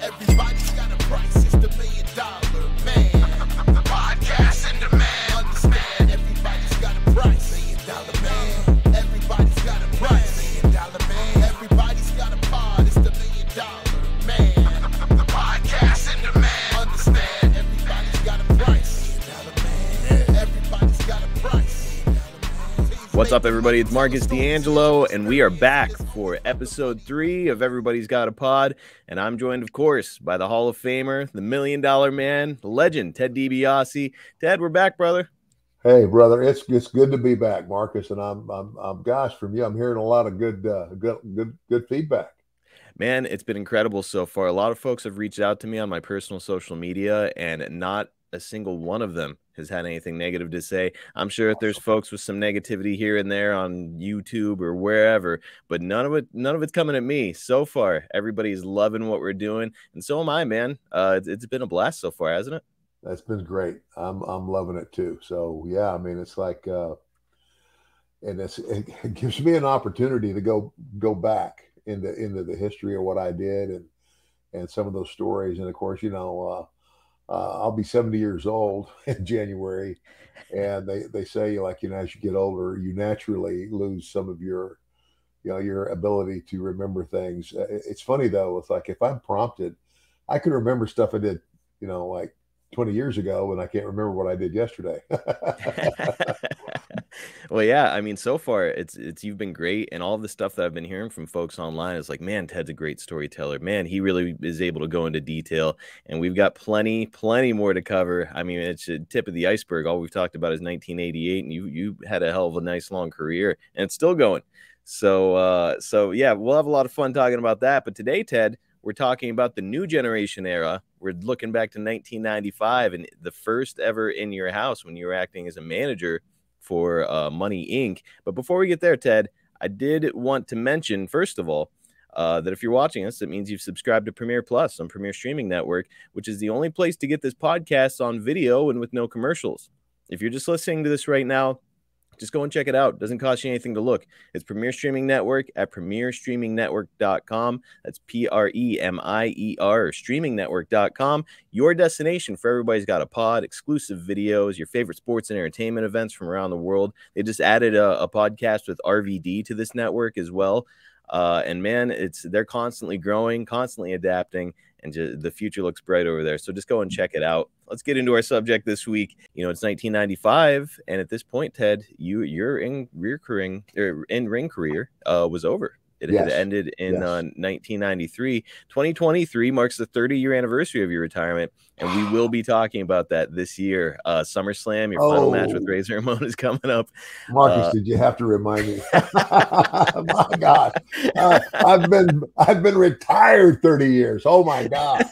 Everybody's got a price, it's the $1 million man. Podcast in demand. Understand, everybody's got a price. $1 million man. Everybody's got a price. $1 million man. Everybody's got a pod, it's the $1 million man. Podcast in demand. Understand, everybody's got a price. $1 million man. Everybody's got a price. What's up, everybody? It's Marcus D'Angelo, and we are back for episode 3 of Everybody's Got a Pod. And I'm joined, of course, by the Hall of Famer, the $1 million man, the legend, Ted DiBiase. Ted, we're back, brother. Hey, brother, it's good to be back, Marcus. And I'm gosh, from you, I'm hearing a lot of good feedback. Man, it's been incredible so far. A lot of folks have reached out to me on my personal social media, and not a single one of them has had anything negative to say. I'm sure if there's folks with some negativity here and there on YouTube or wherever, but none of it's coming at me so far. Everybody's loving what we're doing, and so am I, man. It's been a blast so far, hasn't it? That's been great. I'm loving it too. So yeah, I mean, it's like, and it gives me an opportunity to go back into the history of what I did and some of those stories. And of course, you know, I'll be 70 years old in January, and they say, like, you know, as you get older, you naturally lose some of your, you know, your ability to remember things. It's funny though. It's like, if I'm prompted, I can remember stuff I did, you know, like 20 years ago, and I can't remember what I did yesterday. Well, yeah, I mean, so far it's you've been great, and all the stuff that I've been hearing from folks online is like, man, Ted's a great storyteller. Man, he really is able to go into detail, and we've got plenty more to cover. I mean, it's a tip of the iceberg. All we've talked about is 1988, and you had a hell of a nice long career, and it's still going. So yeah, we'll have a lot of fun talking about that. But today, Ted, we're talking about the new generation era. We're looking back to 1995 and the first ever In Your House when you were acting as a manager for Money Inc. But before we get there, Ted, I did want to mention, first of all, that if you're watching us, it means you've subscribed to Premiere Plus on Premiere Streaming Network, which is the only place to get this podcast on video and with no commercials. If you're just listening to this right now, just go and check it out. It doesn't cost you anything to look. It's Premiere Streaming Network at premierstreamingnetwork.com. That's Premier, streamingnetwork.com. Your destination for Everybody's Got a Pod, exclusive videos, your favorite sports and entertainment events from around the world. They just added a podcast with RVD to this network as well. And man, they're constantly growing, constantly adapting, and the future looks bright over there. So just go and check it out. Let's get into our subject this week. You know, it's 1995, and at this point, Ted, your in-ring career was over. It had ended in 1993. 2023 marks the 30-year anniversary of your retirement, and we will be talking about that this year. SummerSlam, your final match with Razor Ramon is coming up. Marcus, did you have to remind me? My God, I've been retired 30 years. Oh my God,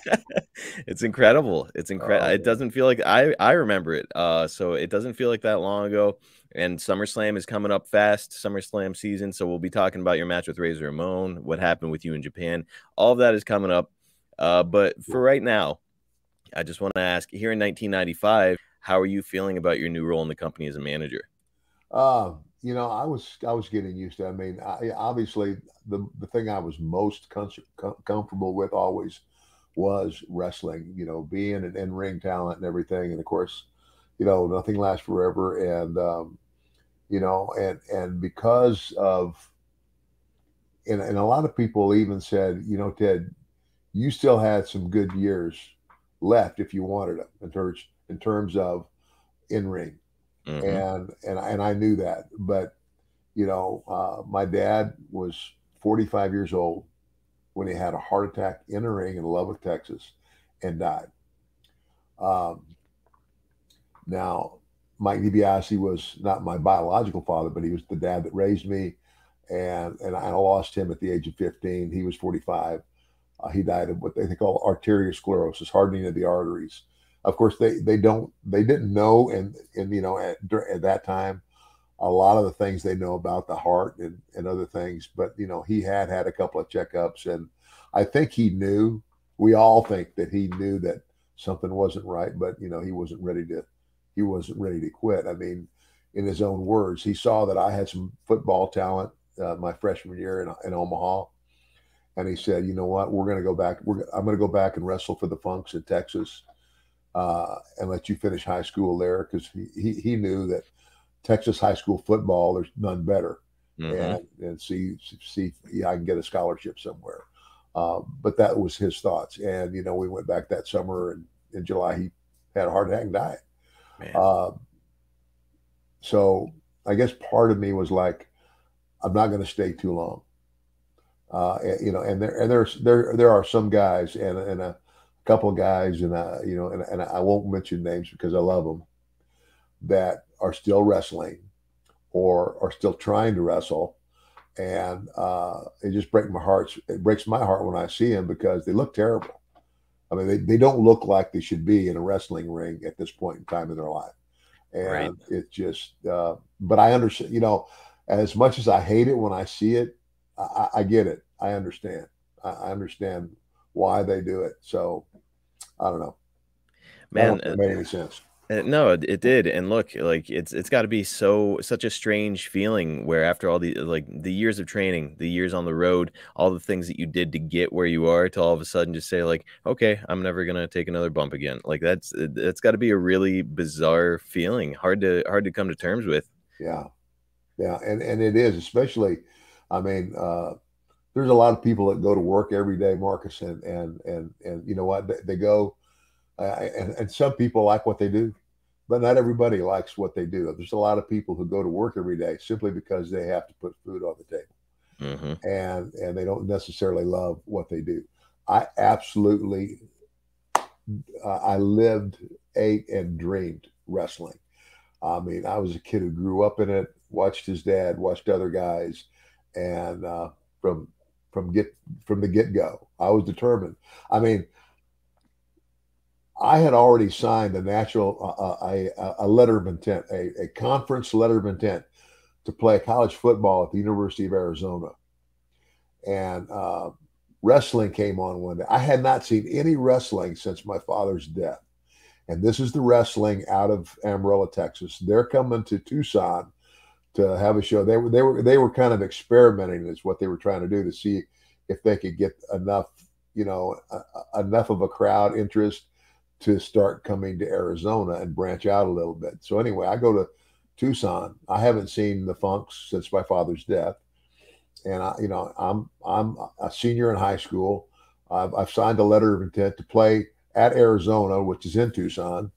it's incredible. It's incredible. It doesn't feel like I remember it. So it doesn't feel like that long ago. And SummerSlam is coming up fast, SummerSlam season. So we'll be talking about your match with Razor Ramon, what happened with you in Japan. All of that is coming up. But for right now, I just want to ask, here in 1995, how are you feeling about your new role in the company as a manager? You know, I was getting used to it. I mean, obviously, the thing I was most comfortable with always was wrestling, you know, being an in-ring talent and everything. And of course, you know, nothing lasts forever. And, you know, and because of, and a lot of people even said, you know, Ted, you still had some good years left if you wanted them in terms of in-ring. Mm-hmm. And I knew that. But, you know, my dad was 45 years old when he had a heart attack in a ring in Lubbock, Texas, and died. Now, Mike DiBiase was not my biological father, but he was the dad that raised me, and I lost him at the age of 15. He was 45. He died of what they call arteriosclerosis, hardening of the arteries. Of course, they didn't know, and you know, at that time, a lot of the things they know about the heart and other things. But you know, he had a couple of checkups, and I think he knew. We all think that he knew that something wasn't right, but you know, he wasn't ready to quit. I mean, in his own words. He saw that I had some football talent my freshman year in Omaha, and he said, "You know what? We're going to go back. I'm going to go back and wrestle for the Funks in Texas, and let you finish high school there," because he knew that Texas high school football, there's none better, and see, yeah, I can get a scholarship somewhere. But that was his thoughts, and we went back that summer, and in July he had a heart attack and died. So I guess part of me was like, I'm not going to stay too long. And there are some guys and a couple of guys and I won't mention names because I love them, that are still wrestling or are still trying to wrestle. And it just breaks my heart. It breaks my heart when I see them because they look terrible. I mean, they don't look like they should be in a wrestling ring at this point in time in their life. And it just, but I understand, as much as I hate it when I see it, I get it. I understand. I understand why they do it. So I don't know. Man, that made any sense. No, it did. And look, like it's got to be such a strange feeling where after all the years of training, the years on the road, all the things that you did to get where you are, to all of a sudden just say like, okay, I'm never gonna take another bump again. Like that's got to be a really bizarre feeling, hard to come to terms with. Yeah, and it is, especially. I mean, there's a lot of people that go to work every day, Marcus, and you know what, they go, and some people like what they do. But not everybody likes what they do. There's a lot of people who go to work every day simply because they have to put food on the table, and they don't necessarily love what they do. I absolutely, I lived, ate, and dreamed wrestling. I mean, I was a kid who grew up in it, watched his dad, watched other guys, and from the get go, I was determined. I mean, I had already signed a letter of intent, a conference letter of intent to play college football at the University of Arizona. And wrestling came on one day. I had not seen any wrestling since my father's death. And this is the wrestling out of Amarillo, Texas. They're coming to Tucson to have a show. They were kind of experimenting is what they were trying to do to see if they could get enough, enough of a crowd interest to start coming to Arizona and branch out a little bit. So anyway, I go to Tucson. I haven't seen the Funks since my father's death, and I'm a senior in high school. I've signed a letter of intent to play at Arizona, which is in Tucson,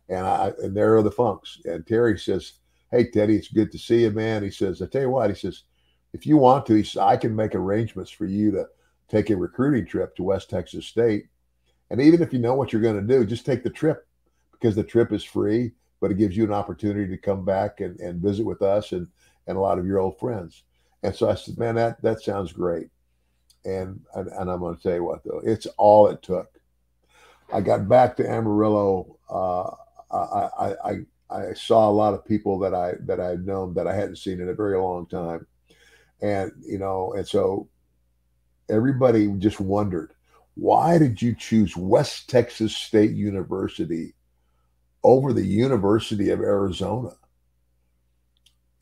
and there are the Funks. And Terry says, "Hey Teddy, it's good to see you, man." He says, "I tell you what," he says, "if you want to," he says, "I can make arrangements for you to take a recruiting trip to West Texas State. And even if you know what you're going to do, just take the trip because the trip is free, but it gives you an opportunity to come back and visit with us and a lot of your old friends." And so I said, "Man, that sounds great." And I'm going to tell you what, though, it's all it took. I got back to Amarillo. I saw a lot of people that I'd known that I hadn't seen in a very long time. And, and so everybody just wondered, why did you choose West Texas State University over the University of Arizona?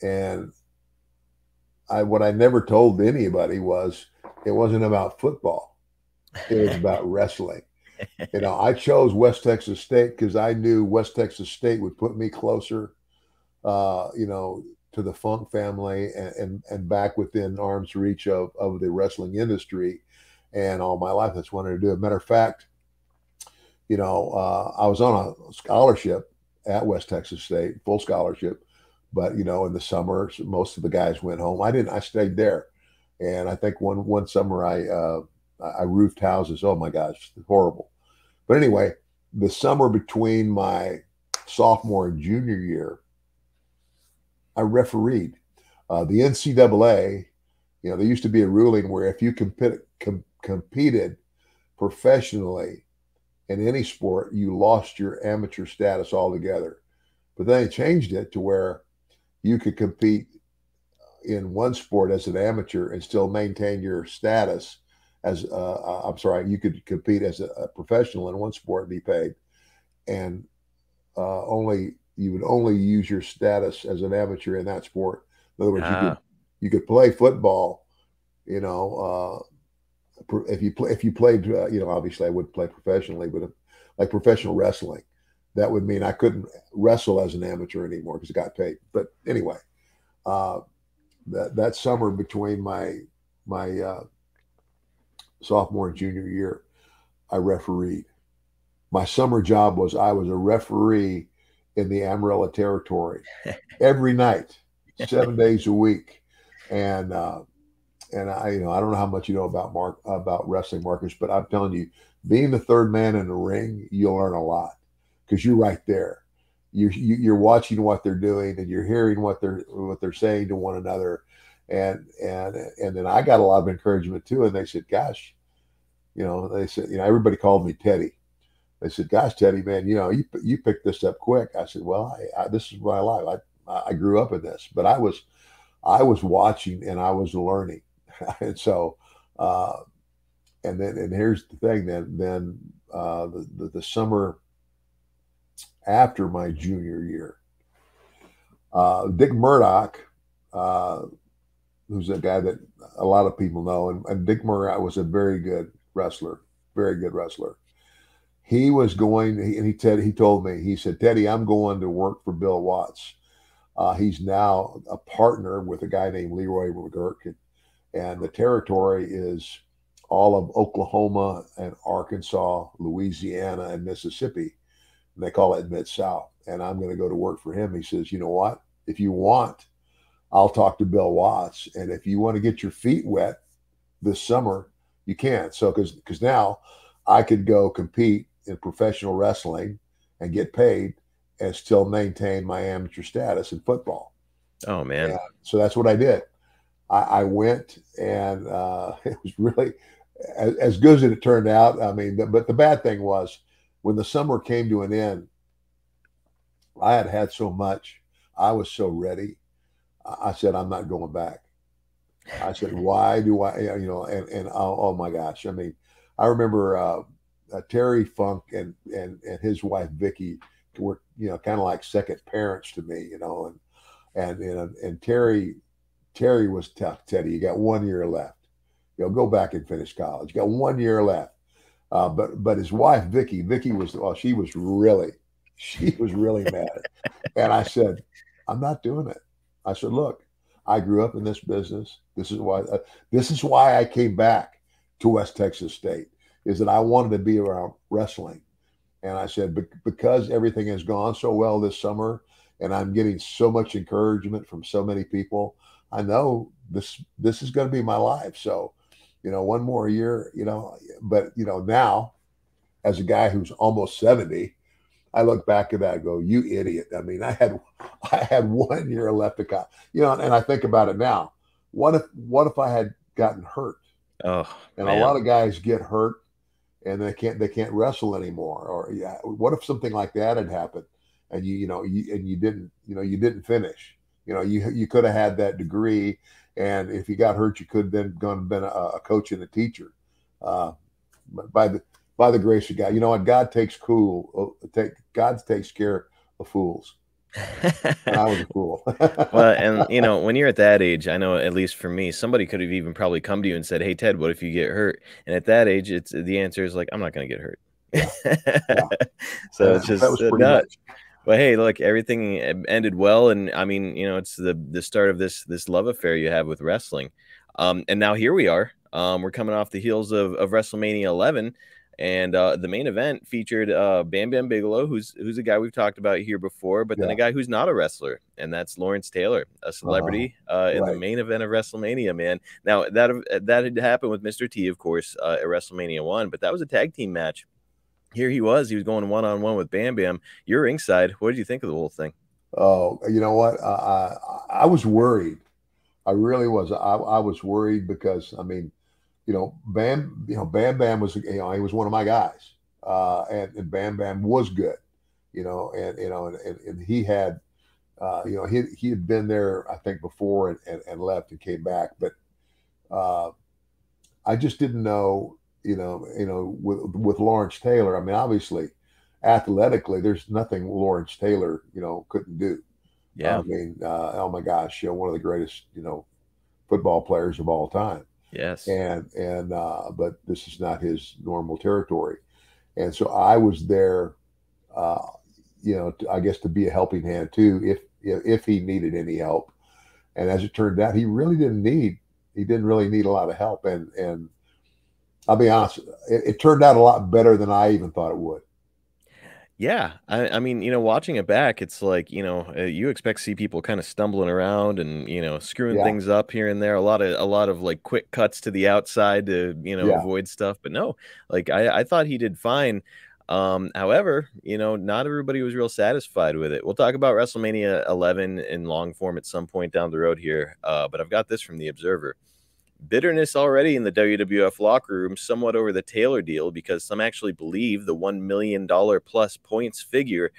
And what I never told anybody was it wasn't about football. It was about wrestling. I chose West Texas State because I knew West Texas State would put me closer, to the Funk family and back within arm's reach of the wrestling industry. And all my life, that's what I wanted to do. As a matter of fact, I was on a scholarship at West Texas State, full scholarship. But, in the summer, most of the guys went home. I didn't. I stayed there. And I think one summer I roofed houses. Oh, my gosh, horrible. But anyway, the summer between my sophomore and junior year, I refereed. The NCAA, there used to be a ruling where if you competed professionally in any sport, you lost your amateur status altogether. But then they changed it to where you could compete in one sport as an amateur and still maintain your status as you could compete as a professional in one sport and be paid. And only you would only use your status as an amateur in that sport. In other words, Ah, you could play football, you know, if you played, you know, obviously I wouldn't play professionally, but like professional wrestling, that would mean I couldn't wrestle as an amateur anymore because I got paid. But anyway, uh, that summer between my sophomore and junior year, I refereed. My summer job was I was a referee in the Amarillo territory every night, 7 days a week, and I, you know, I don't know how much you know about wrestling, Marcus, but I'm telling you, being the third man in the ring, you'll learn a lot because you're right there. You're watching what they're doing and you're hearing what they're saying to one another, and then I got a lot of encouragement too. And they said, "Gosh, you know," they said, "You know, everybody called me Teddy." They said, "Gosh, Teddy, man, you know, you picked this up quick." I said, "Well, this is my life. I grew up in this, but I was watching and I was learning." And so, uh, and here's the thing. The summer after my junior year, Dick Murdoch, uh, who's a guy that a lot of people know, and Dick Murdoch was a very good wrestler, very good wrestler. He was going, and he told me, he said, "Teddy, I'm going to work for Bill Watts. He's now a partner with a guy named Leroy McGurk, and the territory is all of Oklahoma and Arkansas, Louisiana, and Mississippi. And they call it Mid-South. And I'm going to go to work for him." He says, "You know what? If you want, I'll talk to Bill Watts. And if you want to get your feet wet this summer, you can." So, because now I could go compete in professional wrestling and get paid and still maintain my amateur status in football. oh man. And so that's what I did. I went, and it was really as good as it turned out. I mean, but the bad thing was when the summer came to an end, I had had so much. I was so ready. I said, "I'm not going back." I said, "Why do I, you know," and oh my gosh. I mean, I remember Terry Funk and his wife, Vicky, were, you know, kind of like second parents to me, you know, and Terry was tough. "Teddy, you got 1 year left. You know, go back and finish college. You got 1 year left." But his wife, Vicky was, well, she was really mad. And I said, "I'm not doing it." I said, "Look, I grew up in this business. This is why I came back to West Texas State, is that I wanted to be around wrestling." And I said, because everything has gone so well this summer and I'm getting so much encouragement from so many people, I know this is going to be my life. So, you know, one more year, you know, but, you know, now as a guy who's almost 70, I look back at that and go, "You idiot." I mean, I had 1 year left to go, you know, and I think about it now. What if I had gotten hurt? Oh And a man. lot of guys get hurt and they can't wrestle anymore. Or yeah, what if something like that had happened and you didn't, you know, you didn't finish. You know, you could have had that degree, and if you got hurt, you could have then gone and been a coach and a teacher. Uh, but by the grace of God, you know what? God takes care of fools, and I was a fool. Well, and you know, when you're at that age, I know at least for me, somebody could have even probably come to you and said, "Hey, Ted, what if you get hurt?" And at that age, it's the answer is like, "I'm not going to get hurt." Yeah, yeah. So it's That just was pretty no. much. But hey, look, everything ended well, and I mean, you know, it's the start of this love affair you have with wrestling. And now here we are. We're coming off the heels of WrestleMania 11, and the main event featured Bam Bam Bigelow, who's a guy we've talked about here before, but then a Yeah. guy who's not a wrestler, and that's Lawrence Taylor, a celebrity in the Right. main event of WrestleMania. Man, now that had happened with Mr. T, of course, at WrestleMania 1, but that was a tag team match. Here he was going one-on-one with Bam Bam. You're ringside. What did you think of the whole thing? Oh, you know what? I was worried. I really was. I was worried because, I mean, Bam Bam was, you know, he was one of my guys, and Bam Bam was good, you know, and he had, you know, he had been there, I think, before and left and came back, but uh, I just didn't know, with Lawrence Taylor. I mean, obviously, athletically, there's nothing Lawrence Taylor, couldn't do. Yeah. I mean, oh my gosh, one of the greatest, football players of all time. Yes. But this is not his normal territory. And so I was there, I guess to be a helping hand too, if he needed any help. And as it turned out, he didn't really need a lot of help. And I'll be honest, it turned out a lot better than I even thought it would. Yeah, I mean, watching it back, it's like, you expect to see people kind of stumbling around and, screwing Yeah, things up here and there. A lot of like quick cuts to the outside to, yeah, avoid stuff. But no, like I thought he did fine. However, not everybody was real satisfied with it. We'll talk about WrestleMania 11 in long form at some point down the road here. But I've got this from the Observer. Bitterness already in the WWF locker room, somewhat over the Taylor deal, because some actually believe the $1 million plus points figure,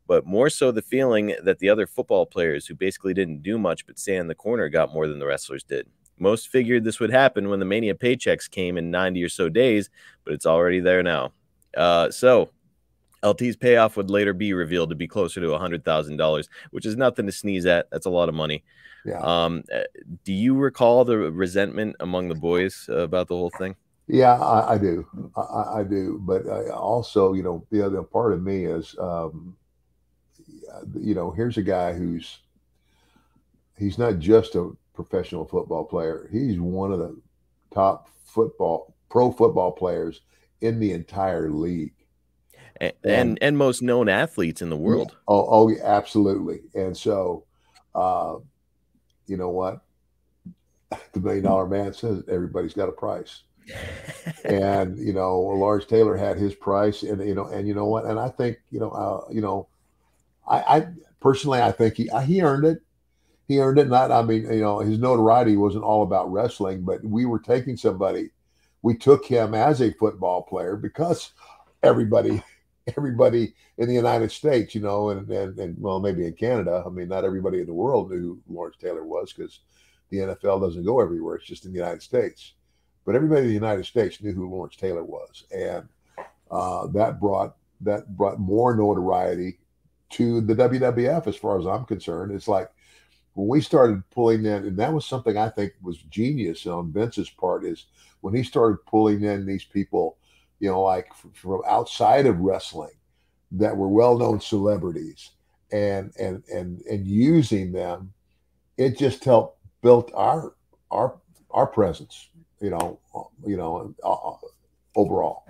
but more so the feeling that the other football players who basically didn't do much but stay in the corner got more than the wrestlers did. Most figured this would happen when the Mania paychecks came in 90 or so days, but it's already there now. So LT's payoff would later be revealed to be closer to $100,000, which is nothing to sneeze at. That's a lot of money. yeah, Do you recall the resentment among the boys about the whole thing? yeah. I do, I do. But also, the other part of me is, here's a guy he's not just a professional football player. He's one of the top pro football players in the entire league. And most known athletes in the Yeah. world. Oh, yeah, absolutely. And so, uh, you know what? The $1 Million Man says everybody's got a price. And, Lawrence Taylor had his price, and, and you know what? And I think, I personally, I think he earned it. He earned it. Not, I mean, his notoriety wasn't all about wrestling, but we were taking somebody. We took him as a football player because everybody in the United States, and well, maybe in Canada. I mean, not everybody in the world knew who Lawrence Taylor was because the NFL doesn't go everywhere. It's just in the United States. But everybody in the United States knew who Lawrence Taylor was, and that brought more notoriety to the WWF, as far as I'm concerned. It's like when we started pulling in, and that was something I think was genius on Vince's part, is when he started pulling in these people, like from outside of wrestling that were well-known celebrities, and using them, it just helped build our presence, overall.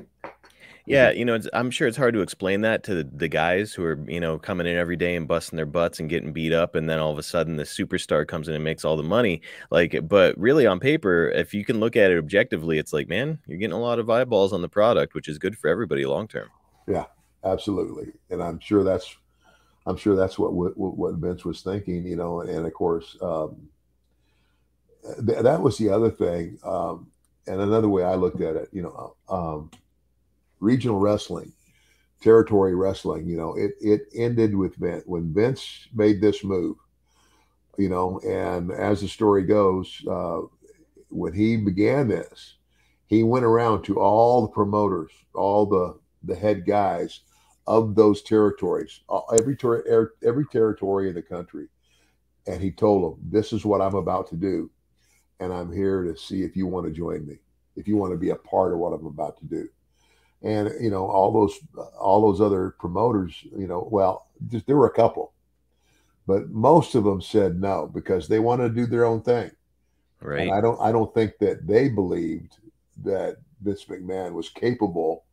Yeah, I'm sure it's hard to explain that to the guys who are, coming in every day and busting their butts and getting beat up, and then all of a sudden the superstar comes in and makes all the money. Like, but really on paper, if you can look at it objectively, it's like, man, you're getting a lot of eyeballs on the product, which is good for everybody long term. Yeah, absolutely. And I'm sure that's what Vince was thinking, and of course, that was the other thing. And another way I looked at it, regional wrestling, territory wrestling, it ended with Vince. When Vince made this move, and as the story goes, when he began this, he went around to all the promoters, all the head guys of those territories, every territory in the country. And he told them, this is what I'm about to do. And I'm here to see if you want to join me, if you want to be a part of what I'm about to do. And all those other promoters, there were a couple, but most of them said no because they want to do their own thing. Right. And I don't think that they believed that Vince McMahon was capable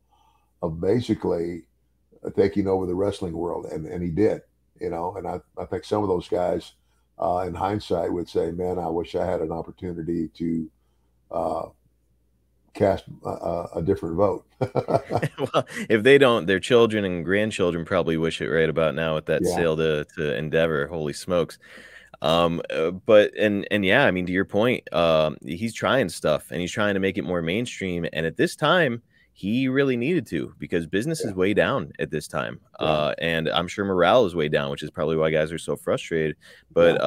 of basically taking over the wrestling world, and he did. And I think some of those guys, in hindsight, would say, "Man, I wish I had an opportunity to." Cast a different vote. Well, if they don't, their children and grandchildren probably wish it right about now with that Yeah. sale to Endeavor. Holy smokes. But yeah, I mean, to your point, he's trying stuff and he's trying to make it more mainstream. And at this time, he really needed to, because business is way down at this time. And I'm sure morale is way down, which is probably why guys are so frustrated. But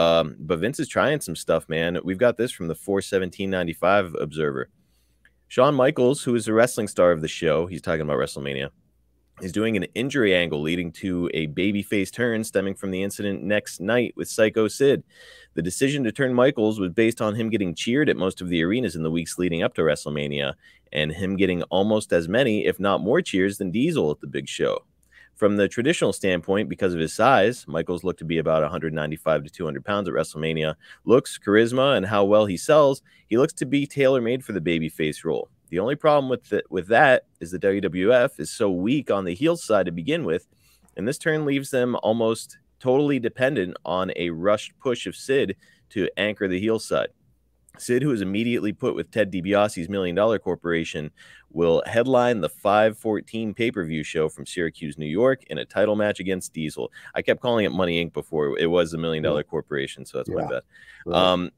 Vince is trying some stuff, man. We've got this from the 4/17/95 Observer. Shawn Michaels, who is the wrestling star of the show, he's talking about WrestleMania, is doing an injury angle leading to a babyface turn stemming from the incident next night with Psycho Sid. The decision to turn Michaels was based on him getting cheered at most of the arenas in the weeks leading up to WrestleMania, and him getting almost as many, if not more, cheers than Diesel at the big show. From the traditional standpoint, because of his size, Michaels looked to be about 195 to 200 pounds at WrestleMania. Looks, charisma, and how well he sells, he looks to be tailor-made for the babyface role. The only problem with that is the WWF is so weak on the heel side to begin with, and this turn leaves them almost totally dependent on a rushed push of Sid to anchor the heel side. Sid, who is immediately put with Ted DiBiase's $1 Million Corporation, will headline the 5/14 pay-per-view show from Syracuse, New York, in a title match against Diesel. I kept calling it Money Inc. before. It was the $1 Million Corporation, so that's my bad. Right.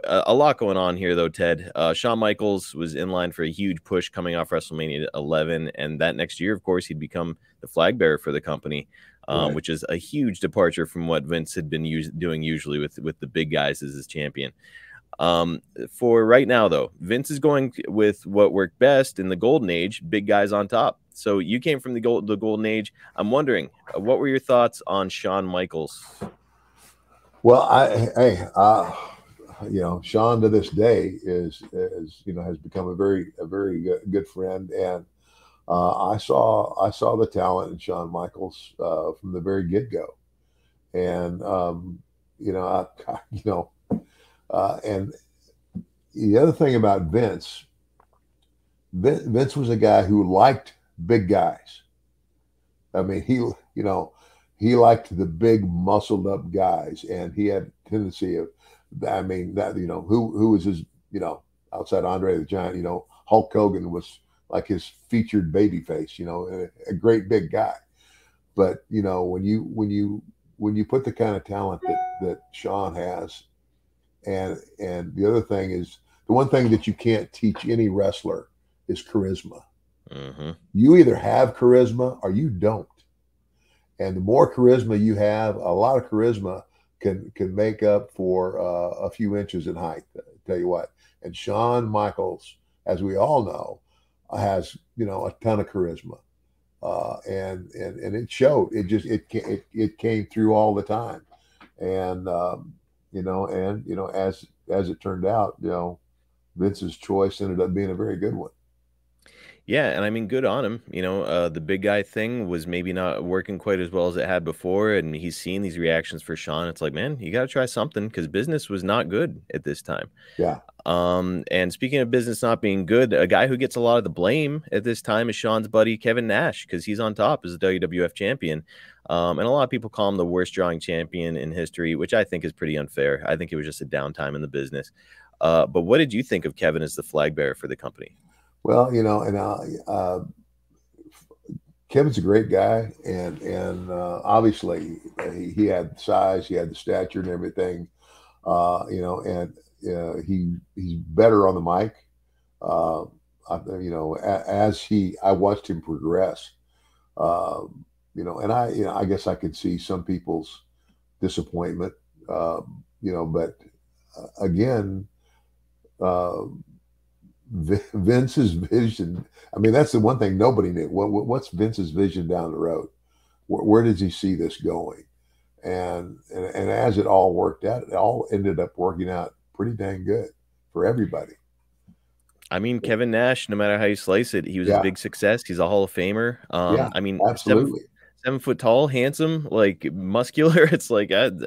A lot going on here, though, Ted. Shawn Michaels was in line for a huge push coming off WrestleMania 11, and that next year, of course, he'd become the flag bearer for the company, which is a huge departure from what Vince had been doing usually with the big guys as his champion. For right now, though, Vince is going with what worked best in the Golden Age, big guys on top. So you came from the Golden Age. I'm wondering, what were your thoughts on Shawn Michaels? Well, Shawn to this day is has become a very good friend, and I saw the talent in Shawn Michaels from the very get-go, and and the other thing about Vince was a guy who liked big guys. I mean, he liked the big muscled up guys, and he had a tendency of, who was his, outside Andre the Giant, Hulk Hogan was like his featured baby face, a great big guy. But, when you put the kind of talent that Shawn has, and the other thing is, the one thing that you can't teach any wrestler is charisma. Mm-hmm. You either have charisma or you don't. And the more charisma you have, a lot of charisma can make up for a few inches in height. I'll tell you what. And Shawn Michaels, as we all know, has a ton of charisma, and it showed. It came through all the time, and as it turned out, Vince's choice ended up being a very good one. Yeah, and I mean, good on him. The big guy thing was maybe not working quite as well as it had before, and he's seen these reactions for Shawn. It's like, man, you got to try something, because business was not good at this time. Yeah. And speaking of business not being good, a guy who gets a lot of the blame at this time is Shawn's buddy Kevin Nash, because he's on top as a WWF champion. And a lot of people call him the worst drawing champion in history, which I think is pretty unfair. I think it was just a downtime in the business. But what did you think of Kevin as the flag bearer for the company? Well, Kevin's a great guy, and obviously he had the size, he had the stature and everything, he's better on the mic. I watched him progress, and I guess I could see some people's disappointment, but again, Vince's vision. I mean, that's the one thing nobody knew. What's Vince's vision down the road? Where does he see this going? And as it all worked out, it all ended up working out pretty dang good for everybody. I mean, Kevin Nash, no matter how you slice it, he was a big success. He's a Hall of Famer. I mean, absolutely. 7 foot tall, handsome, like muscular. It's like, no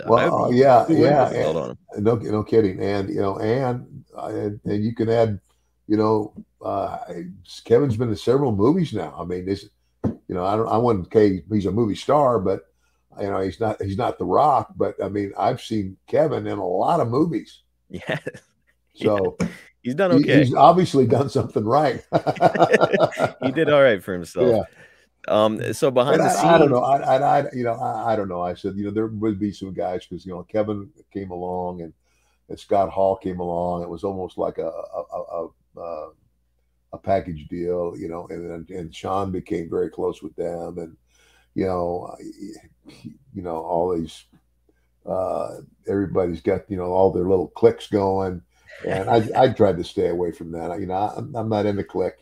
kidding. And and you can add, Kevin's been in several movies now. I mean, this, I wouldn't say he's a movie star, but he's not The Rock. But I mean, I've seen Kevin in a lot of movies. Yeah. So he's done okay. He's obviously done something right. He did all right for himself. Yeah. So behind the scenes, I don't know. I don't know. I said, there would be some guys, because Kevin came along and Scott Hall came along. It was almost like a package deal, and Shawn became very close with them, and all these everybody's got all their little cliques going, and I tried to stay away from that. I'm not in the clique.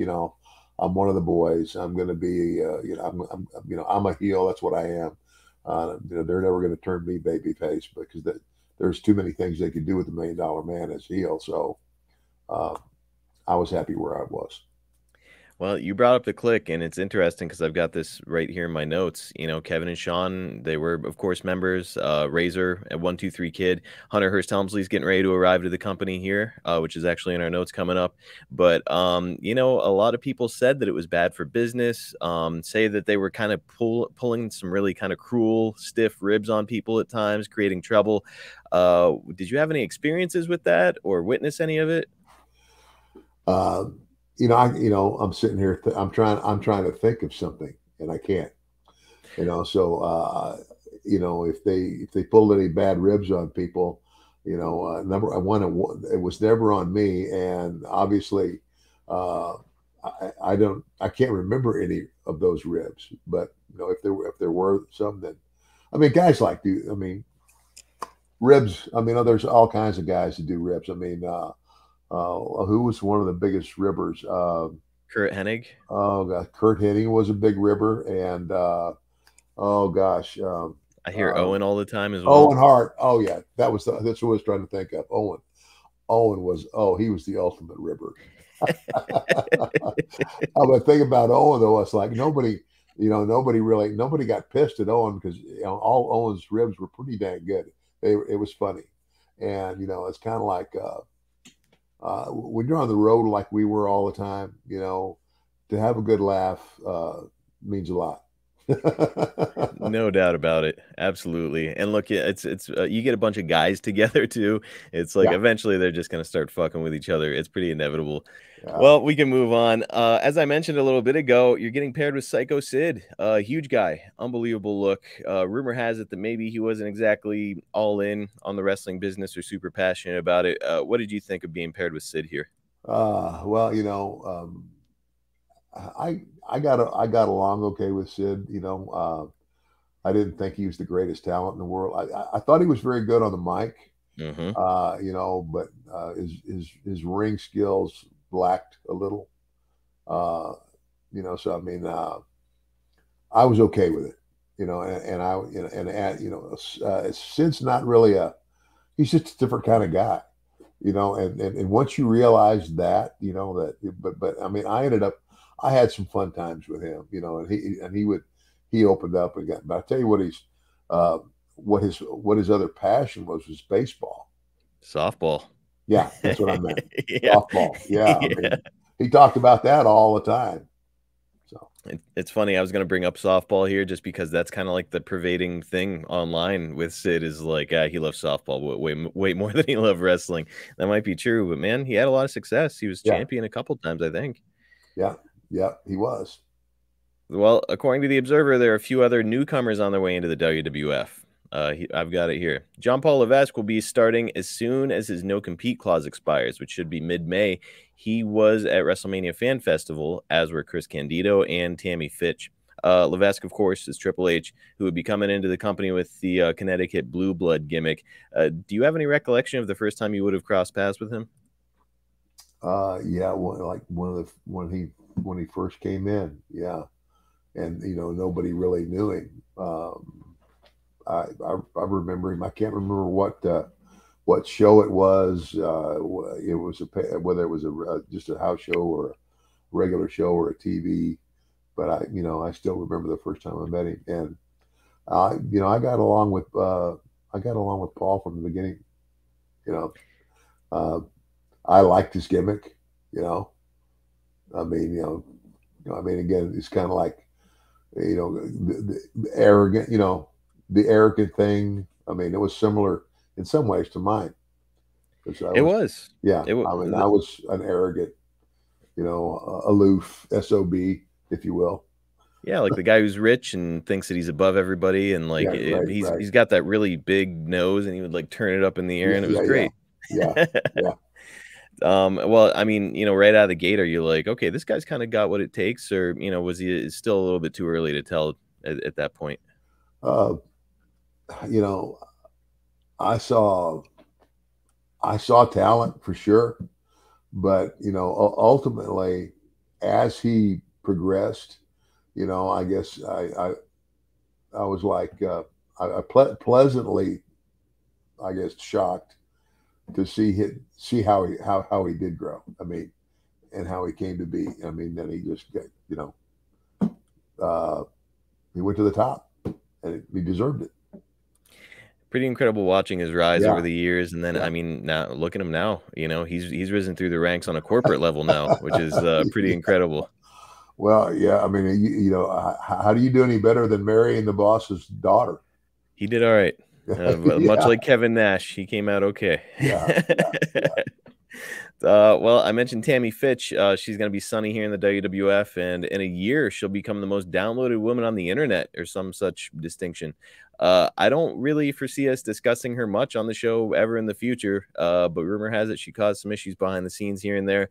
I'm one of the boys. I'm going to be, I'm a heel. That's what I am. They're never going to turn me babyface because there's too many things they could do with the $1 Million Man as heel. So uh, I was happy where I was. Well, you brought up the click, and it's interesting because I've got this right here in my notes. Kevin and Sean, they were, of course, members. Razor at 123 Kid. Hunter Hearst Helmsley's getting ready to arrive to the company here, which is actually in our notes coming up. But, a lot of people said that it was bad for business, say that they were kind of pulling some really kind of cruel, stiff ribs on people at times, creating trouble. Did you have any experiences with that or witness any of it? I'm sitting here, I'm trying to think of something and I can't, so, if they pulled any bad ribs on people, number one, it was never on me. And obviously, uh, I can't remember any of those ribs, but if there were some, then, I mean, guys like do, I mean, ribs. I mean, there's all kinds of guys that do ribs. I mean, who was one of the biggest ribbers? Kurt Hennig? Oh God, Kurt Hennig was a big ribber, and oh gosh, I hear Owen all the time as well. Owen Hart. Oh yeah, that's what I was trying to think of. Owen was, he was the ultimate ribber. But the thing about Owen though, it's like nobody got pissed at Owen because all Owen's ribs were pretty dang good. It was funny, and it's kind of like. When you're on the road like we were all the time, to have a good laugh means a lot. No doubt about it. Absolutely. And look, it's you get a bunch of guys together too. It's like Yeah. eventually they're just going to start fucking with each other. It's pretty inevitable. Yeah. Well, we can move on. As I mentioned a little bit ago, you're getting paired with Psycho Sid, huge guy, unbelievable look. Rumor has it that maybe he wasn't exactly all in on the wrestling business or super passionate about it. What did you think of being paired with Sid here? Well, I got along okay with Sid. I didn't think he was the greatest talent in the world. I thought he was very good on the mic. Mm-hmm. But his ring skills lacked a little. So I mean, I was okay with it. Sid's not really he's just a different kind of guy. And once you realize that, but I mean, I had some fun times with him, and he opened up and but I tell you what his other passion was baseball. Softball. Yeah, that's what I meant. Yeah. Softball. Yeah. I mean, he talked about that all the time. So it's funny. I was going to bring up softball here just because that's kind of like the pervading thing online with Sid is like, he loves softball way more than he loved wrestling. That might be true, but man, he had a lot of success. He was champion a couple times, I think. Yeah, he was. Well, according to the Observer, there are a few other newcomers on their way into the WWF. I've got it here. John Paul Levesque will be starting as soon as his no-compete clause expires, which should be mid-May. He was at WrestleMania Fan Festival, as were Chris Candido and Tammy Fitch. Levesque, of course, is Triple H, who would be coming into the company with the Connecticut Blue Blood gimmick. Do you have any recollection of the first time you would have crossed paths with him? Yeah, when he first came in, yeah, and nobody really knew him. I remember him. I can't remember what show it was. It was whether it was just a house show or a regular show or a TV. But I still remember the first time I met him, and I got along with Paul from the beginning. I liked his gimmick. I mean, again, it's kind of like, the arrogant, the arrogant thing. I mean, it was similar in some ways to mine. It was. Yeah. I mean, I was an arrogant, aloof SOB, if you will. Yeah, like the guy who's rich and thinks that he's above everybody, and like he's got that really big nose, and he would like turn it up in the air, and it was great. Yeah. Well, I mean, right out of the gate, are you like, okay, this guy's kind of got what it takes, or was he still a little bit too early to tell at that point? I saw talent for sure, but ultimately, as he progressed, I guess I was like, pleasantly, I guess, shocked to see how he did grow. I mean, and how he came to be. I mean, then he just got, uh, he went to the top, and he deserved it. Pretty incredible watching his rise Yeah. over the years, and then Yeah. I mean, now look at him now. He's risen through the ranks on a corporate level now, which is pretty Yeah. incredible. Well, yeah. I mean, how do you do any better than marrying the boss's daughter? He did all right. Much Yeah. like Kevin Nash, he came out okay. Yeah. Yeah. Well, I mentioned Tammy Fitch. She's going to be sunny here in the WWF, and in a year, she'll become the most downloaded woman on the internet or some such distinction. I don't really foresee us discussing her much on the show ever in the future, but rumor has it she caused some issues behind the scenes here and there.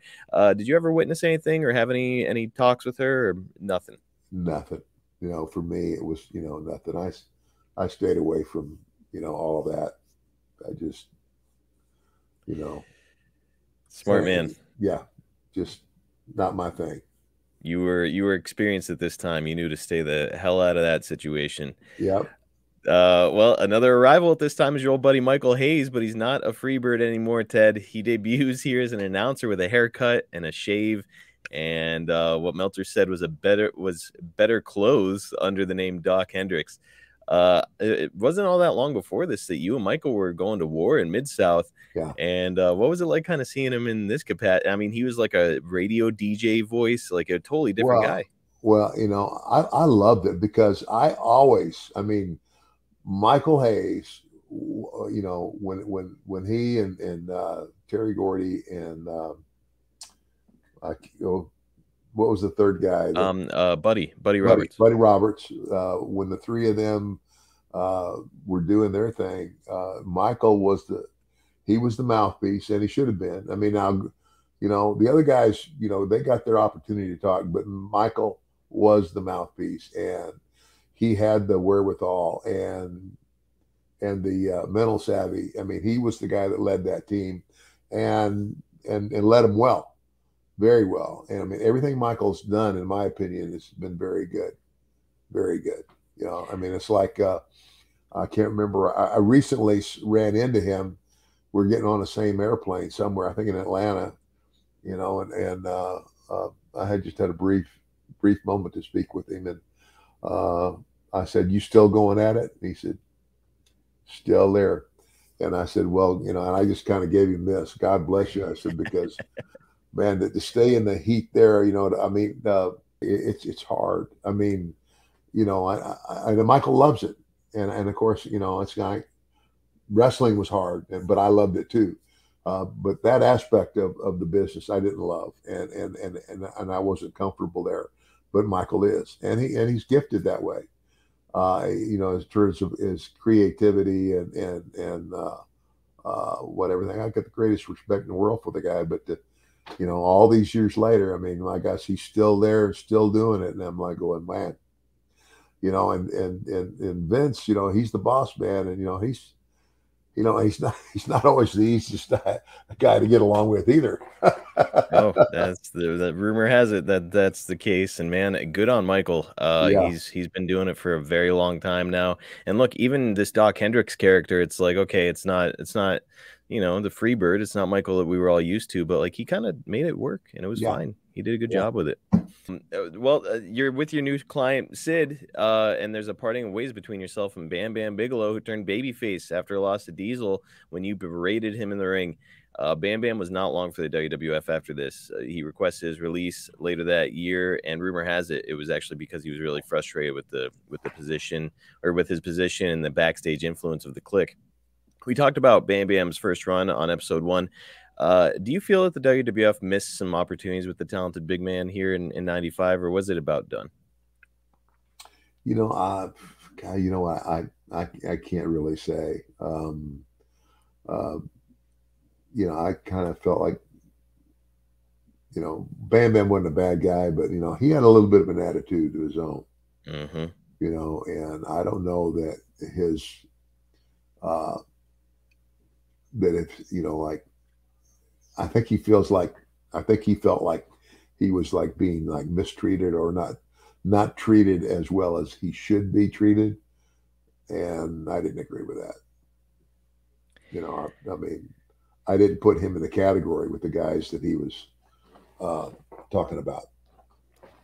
Did you ever witness anything or have any talks with her, or nothing? Nothing. For me, it was, nothing. I stayed away from, all of that. I just, Smart man. Yeah, just not my thing. You were experienced at this time. You knew to stay the hell out of that situation. Yep. Well, another arrival at this time is your old buddy Michael Hayes, but he's not a Freebird anymore, Ted. He debuts here as an announcer with a haircut and a shave, and what Meltzer said was better clothes under the name Doc Hendricks. It wasn't all that long before this that you and Michael were going to war in Mid-South. Yeah. And what was it like kind of seeing him in this capacity? I mean, he was like a radio DJ voice, like a totally different guy. Well, I loved it because I mean, Michael Hayes, when he and Terry Gordy and what was the third guy? Buddy Roberts. Buddy Roberts. When the three of them were doing their thing, Michael was the mouthpiece, and he should have been. I mean, now, the other guys, they got their opportunity to talk, but Michael was the mouthpiece, and he had the wherewithal and the mental savvy. I mean, he was the guy that led that team and led them well. Very well. And I mean, everything Michael's done, in my opinion, has been very good. Very good. I mean, it's like, I can't remember. I recently ran into him. We're getting on the same airplane somewhere, I think in Atlanta, and I had just had a brief moment to speak with him. And I said, "You still going at it?" And he said, "Still there." And I said, "Well, and I just kind of gave him this. God bless you." I said, because man, to stay in the heat there, I mean, it's hard. I mean, I Michael loves it, and of course, it's like wrestling was hard, but I loved it too. But that aspect of the business I didn't love, and I wasn't comfortable there. But Michael is, and he's gifted that way. In terms of his creativity and what everything. I got the greatest respect in the world for the guy, but all these years later, I mean, my gosh, he's still there, still doing it. And I'm like going, man, and Vince, he's the boss man. And, he's not always the easiest guy to get along with either. Oh, that rumor has it that's the case. And man, good on Michael. Yeah. He's been doing it for a very long time now. And look, even this Doc Hendricks character, it's like, okay, it's not the Freebird. It's not Michael that we were all used to, but like he kind of made it work, and it was fine. He did a good job with it. Well, you're with your new client Sid, and there's a parting of ways between yourself and Bam Bam Bigelow, who turned babyface after a loss to Diesel when you berated him in the ring. Bam Bam was not long for the WWF after this. He requested his release later that year, and rumor has it was actually because he was really frustrated with the position, or with his position and the backstage influence of the Clique. We talked about Bam Bam's first run on episode 1. Do you feel that the WWF missed some opportunities with the talented big man here in 95, or was it about done? I can't really say. I kind of felt like, Bam Bam wasn't a bad guy, but, he had a little bit of an attitude of his own, and I don't know that his, that if, I think he felt like he was like being like mistreated or not treated as well as he should be treated, and I didn't agree with that. You know, I mean, I didn't put him in the category with the guys that he was talking about.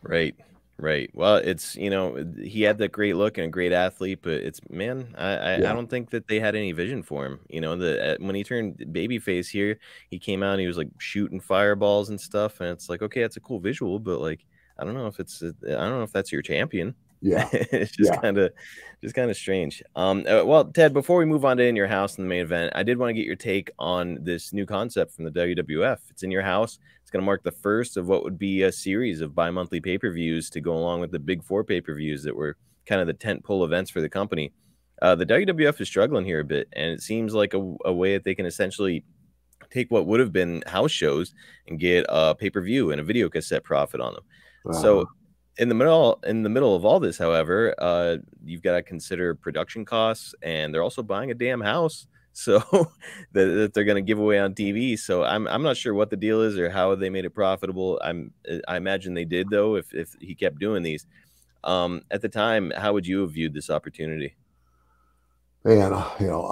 Right. Right. Well, it's, you know, he had that great look and a great athlete, but it's, man, I Yeah, don't think that they had any vision for him. You know, when he turned babyface here, he came out and he was like shooting fireballs and stuff, and it's like, okay, that's a cool visual, but like, I don't know if that's your champion. yeah, It's yeah. just kind of strange. Well, Ted, before we move on to In Your House in the main event, I did want to get your take on this new concept from the WWF. It's In Your House. It's going to mark the first of what would be a series of bi-monthly pay-per-views to go along with the big four pay-per-views that were kind of the tentpole events for the company. The WWF is struggling here a bit, and it seems like a way that they can essentially take what would have been house shows and get a pay-per-view and a video cassette profit on them. So in the middle of all this, however, you've got to consider production costs, and they're also buying a damn house, so that they're going to give away on TV. So I'm not sure what the deal is or how they made it profitable. I imagine they did, though, if he kept doing these. At the time, how would you have viewed this opportunity? Man, you know,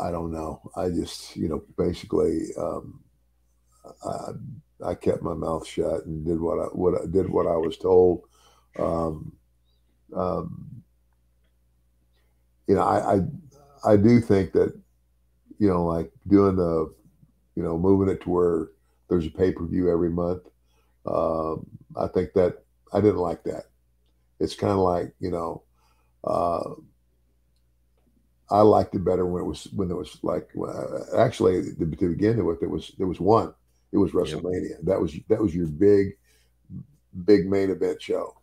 I don't know. I just, you know, basically, I kept my mouth shut and did what I was told. Um, um, you know, I do think that, you know, like doing you know, moving it to where there's a pay-per-view every month. I think that I didn't like that. It's kind of like, you know, uh, I liked it better when it was like actually to begin with, there was one. It was Yep. WrestleMania. That was your big main event show,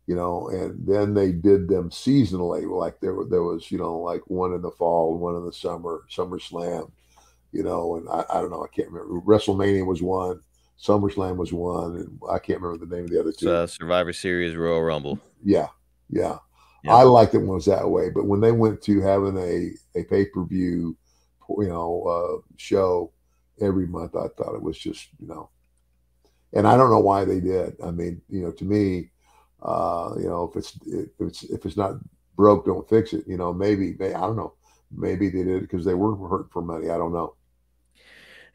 you know, and then they did them seasonally. Like there was, you know, like one in the fall, one in the summer, SummerSlam, you know, and I don't know, I can't remember. WrestleMania was one, SummerSlam was one, and I can't remember the name of the other It's two. Survivor Series, Royal Rumble. Yeah, yeah. Yep. I liked it when it was that way, but when they went to having a pay-per-view, you know, show every month, I thought it was just, you know, and I don't know why they did. I mean, you know, to me, you know, if it's not broke, don't fix it. You know, maybe I don't know. Maybe they did it because they were hurting for money. I don't know.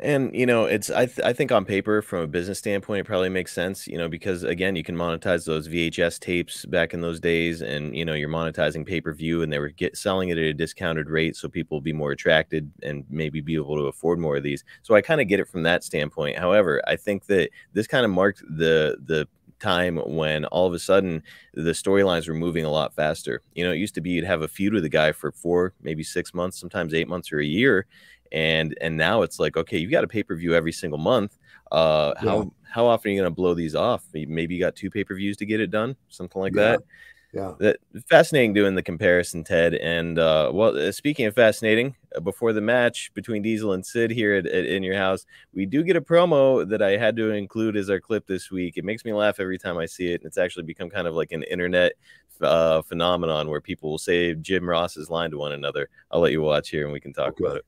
And, you know, I think on paper, from a business standpoint, it probably makes sense, you know, because again, you can monetize those VHS tapes back in those days, and, you know, you're monetizing pay-per-view, and they were selling it at a discounted rate so people will be more attracted and maybe be able to afford more of these. So I kind of get it from that standpoint. However, I think that this kind of marked the time when all of a sudden the storylines were moving a lot faster. You know, it used to be you'd have a feud with a guy for 4, maybe 6 months, sometimes 8 months or a year, and now it's like, okay, you've got a pay-per-view every single month. Yeah, How often are you going to blow these off? Maybe you got 2 pay-per-views to get it done, something like yeah, that. yeah. That fascinating doing the comparison, Ted. And speaking of fascinating, before the match between Diesel and Sid here at In Your House, we do get a promo that I had to include as our clip this week. It makes me laugh every time I see it, and it's actually become kind of like an internet phenomenon where people will say Jim Ross's line to one another. I'll let you watch here and we can talk about it.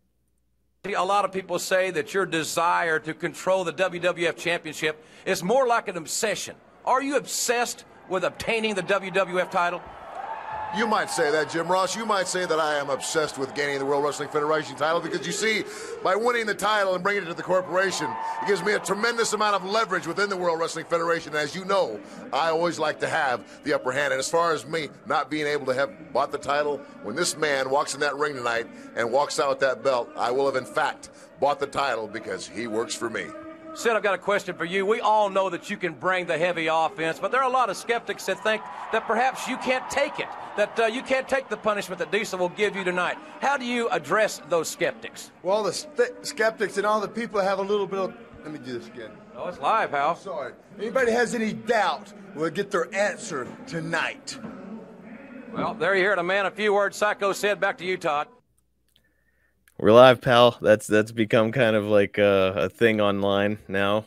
A lot of people say that your desire to control the WWF Championship is more like an obsession. Are you obsessed with obtaining the WWF title? You might say that, Jim Ross. You might say that I am obsessed with gaining the World Wrestling Federation title because, you see, by winning the title and bringing it to the corporation, it gives me a tremendous amount of leverage within the World Wrestling Federation. And as you know, I always like to have the upper hand. And as far as me not being able to have bought the title, when this man walks in that ring tonight and walks out with that belt, I will have, in fact, bought the title because he works for me. Sid, I've got a question for you. We all know that you can bring the heavy offense, but there are a lot of skeptics that think that perhaps you can't take it, that you can't take the punishment that Diesel will give you tonight. How do you address those skeptics? Well, the skeptics and all the people have a little bit of... Let me do this again. Oh, it's live, pal. Sorry. Anybody has any doubt will get their answer tonight. Well, there you hear it, a man, a few words. Psycho Sid, back to you, Todd. We're live, pal. That's become kind of like a thing online now.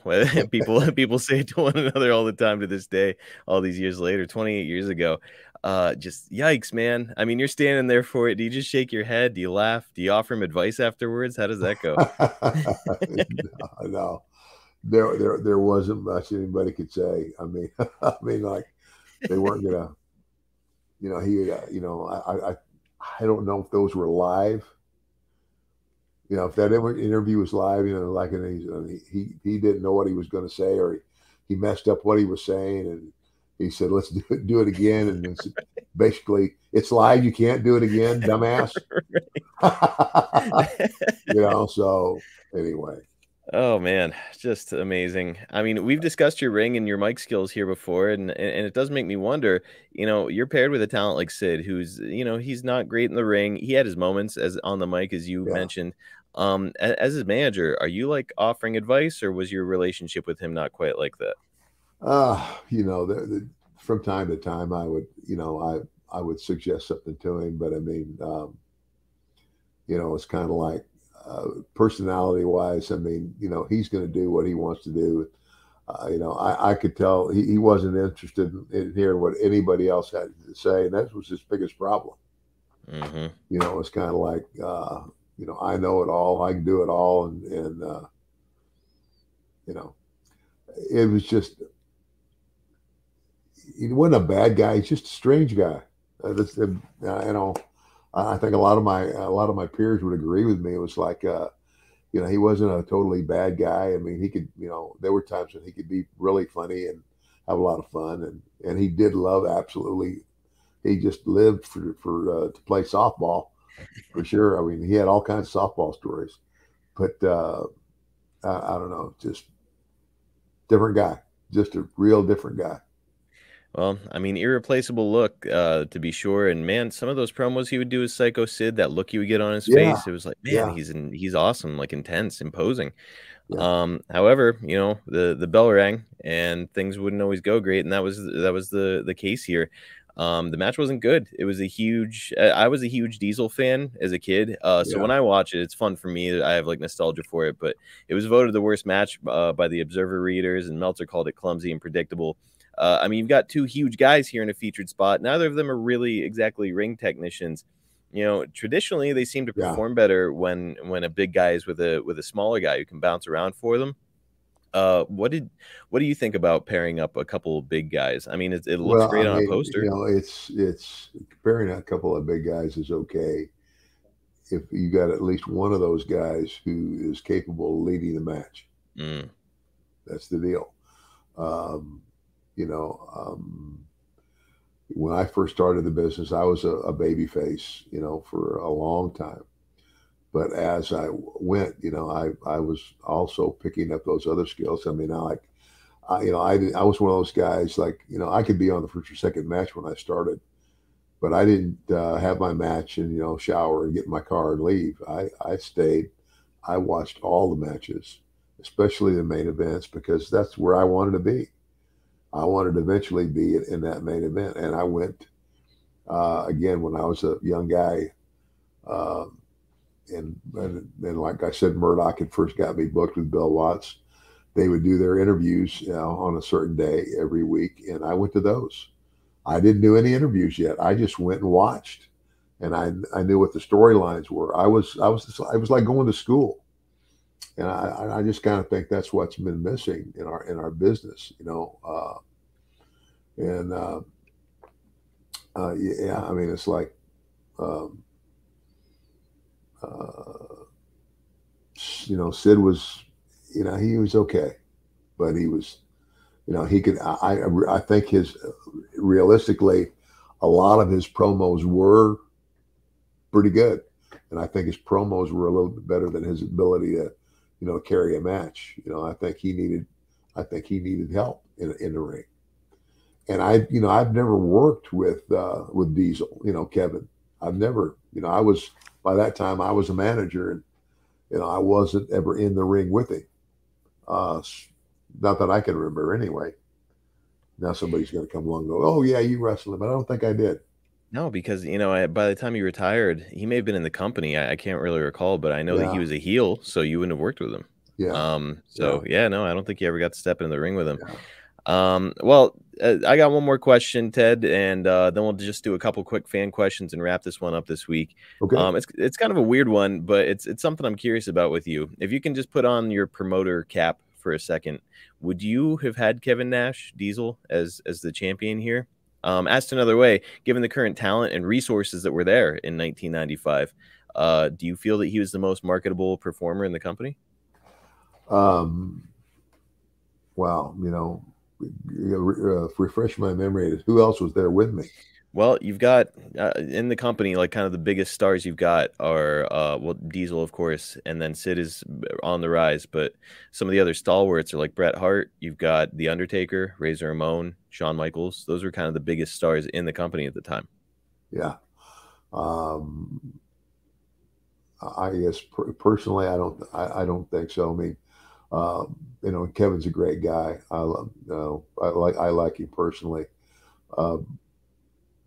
People say it to one another all the time to this day, all these years later, 28 years ago. Just yikes, man. I mean, you're standing there for it. Do you just shake your head? Do you laugh? Do you offer him advice afterwards? How does that go? No, there wasn't much anybody could say. I mean, I mean, like they weren't gonna, I don't know if those were live. If that interview was live, like he didn't know what he was going to say, or he messed up what he was saying, and he said, "Let's do it again." And it's basically, it's live. You can't do it again, dumbass. So anyway. Oh man, just amazing. I mean, we've discussed your ring and your mic skills here before, and it does make me wonder, you're paired with a talent like Sid, who's, he's not great in the ring. He had his moments as on the mic, as you mentioned. As his manager, are you like offering advice, or was your relationship with him not quite like that? From time to time I would, I would suggest something to him, but I mean, it's kind of like, personality wise, I mean, he's going to do what he wants to do. I could tell he wasn't interested in hearing what anybody else had to say, and that was his biggest problem. Mm-hmm. It's kind of like, I know it all, I can do it all, and it was just, he wasn't a bad guy. He's just a strange guy. I think a lot of my peers would agree with me. It was like, he wasn't a totally bad guy. I mean, he could, there were times when he could be really funny and have a lot of fun, and he did love, absolutely. He just lived for to play softball, for sure. I mean, he had all kinds of softball stories, but I don't know, just different guy, just a real different guy. Well, I mean, irreplaceable look, to be sure. And man, some of those promos he would do as Psycho Sid, that look he would get on his face, it was like, man, he's awesome, like intense, imposing. However, the bell rang and things wouldn't always go great, and that was the case here. The match wasn't good. It was I was a huge Diesel fan as a kid. So when I watch it, it's fun for me. I have like nostalgia for it, but it was voted the worst match by the Observer readers, and Meltzer called it clumsy and predictable. I mean, you've got two huge guys here in a featured spot. Neither of them are really exactly ring technicians. Traditionally they seem to perform better when a big guy is with a smaller guy who can bounce around for them. What do you think about pairing up a couple of big guys? I mean, it looks great on a poster. It's pairing a couple of big guys is okay if you got at least one of those guys who is capable of leading the match. That's the deal. When I first started the business, I was a baby face, for a long time. But as I went, I was also picking up those other skills. I mean, I was one of those guys, like, I could be on the first or second match when I started, but I didn't have my match and, shower and get in my car and leave. I stayed. I watched all the matches, especially the main events, because that's where I wanted to be. I wanted to eventually be in that main event. And I went, again, when I was a young guy, and like I said, Murdoch had first got me booked with Bill Watts. They would do their interviews on a certain day every week, and I went to those. I didn't do any interviews yet. I just went and watched, and I knew what the storylines were. I was like going to school. And I just kind of think that's what's been missing in our business, I mean, it's like, Sid was, he was okay, but he was, he could. I think realistically, a lot of his promos were pretty good, and I think his promos were a little bit better than his ability to, carry a match. I think he needed help in the ring. And I've never worked with Diesel, Kevin. I've never, by that time I was a manager, and I wasn't ever in the ring with him. Not that I can remember anyway. Now somebody's going to come along and go, "Oh yeah, you wrestled him," but I don't think I did. No, because by the time he retired, he may have been in the company. I can't really recall, but I know that he was a heel, so you wouldn't have worked with him. No, I don't think you ever got to step in the ring with him. Well, I got one more question, Ted, and then we'll just do a couple quick fan questions and wrap this one up this week. Okay. It's kind of a weird one, but it's something I'm curious about with you. If you can just put on your promoter cap for a second. Would you have had Kevin Nash, Diesel, as the champion here? Asked another way, given the current talent and resources that were there in 1995, do you feel that he was the most marketable performer in the company? Well, refresh my memory. Who else was there with me? Well, you've got in the company, like kind of the biggest stars you've got are, well, Diesel, of course, and then Sid is on the rise. But some of the other stalwarts are like Bret Hart. You've got The Undertaker, Razor Ramon, Shawn Michaels. Those were kind of the biggest stars in the company at the time. Yeah. I guess personally, I don't think so. I mean, Kevin's a great guy. I like him personally.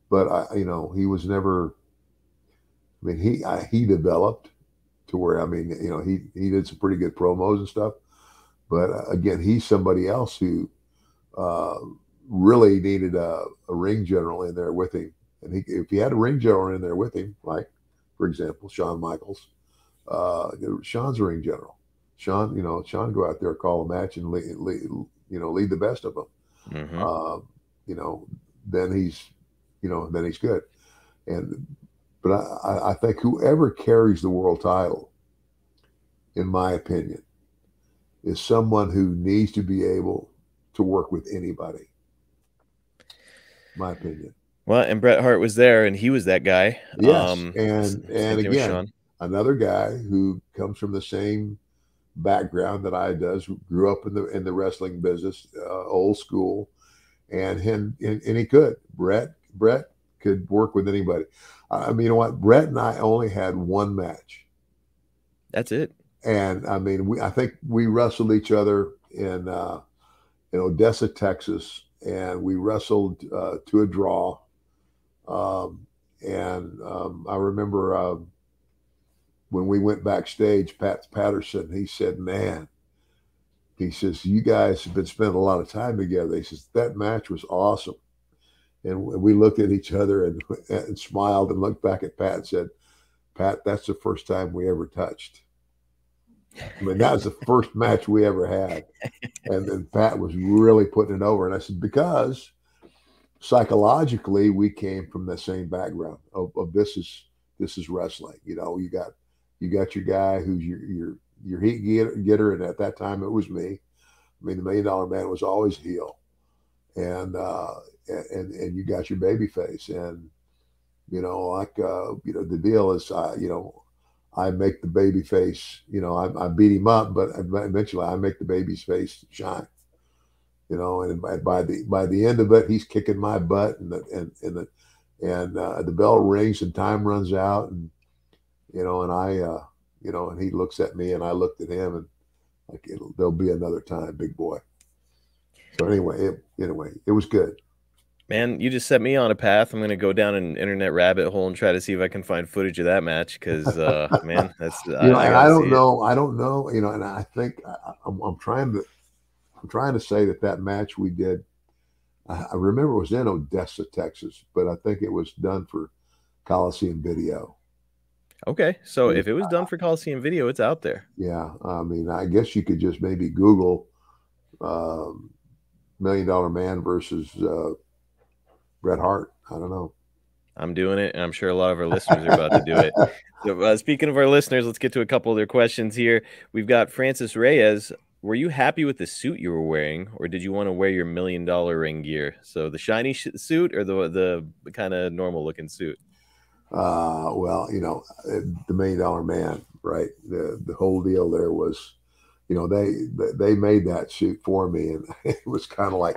But he was never. I mean, he developed to where, I mean, he did some pretty good promos and stuff. But again, he's somebody else who really needed a ring general in there with him. And if he had a ring general in there with him, like for example, Shawn Michaels, Shawn's a ring general. Shawn go out there, call a match, and lead the best of them. Then he's good. But I think whoever carries the world title, in my opinion, is someone who needs to be able to work with anybody. My opinion. Well, and Bret Hart was there, and he was that guy. Yes, and again, another guy who comes from the same background that I does, who grew up in the wrestling business, old school, and he could. Bret could work with anybody. I mean, you know what? Bret and I only had one match. That's it. And I mean, I think we wrestled each other in Odessa, Texas, and we wrestled to a draw. I remember when we went backstage, Pat Patterson, he said, "Man," he says, "you guys have been spending a lot of time together." He says, "That match was awesome." And we looked at each other and smiled and looked back at Pat and said, "Pat, that's the first time we ever touched." I mean, that was the first match we ever had. And then Pat was really putting it over. And I said, because psychologically we came from the same background of this is wrestling. You got your guy who's your heat getter, and at that time it was me. I mean, the $1 Million Man was always heel. And you got your baby face. And the deal is I make the baby face, I beat him up, but eventually I make the baby's face shine, and by the end of it, he's kicking my butt, and the bell rings and time runs out, and and he looks at me and I looked at him, and like, there'll be another time, big boy. So anyway, it was good. Man, you just set me on a path. I'm going to go down an internet rabbit hole and try to see if I can find footage of that match. Because, man, that's I don't know, and I think I'm trying to say that match we did. I remember it was in Odessa, Texas, but I think it was done for Coliseum Video. Okay, so if it was done for Coliseum Video, it's out there. Yeah, I mean, I guess you could just maybe Google $1 Million Man versus Bret Hart. I don't know. I'm doing it, and I'm sure a lot of our listeners are about to do it. So, speaking of our listeners, let's get to a couple of their questions here. We've got Francis Reyes. Were you happy with the suit you were wearing, or did you want to wear your $1 Million ring gear? So the shiny suit or the kind of normal looking suit? Well, the $1 Million Man, right? The whole deal there was, they made that suit for me, and it was kind of like,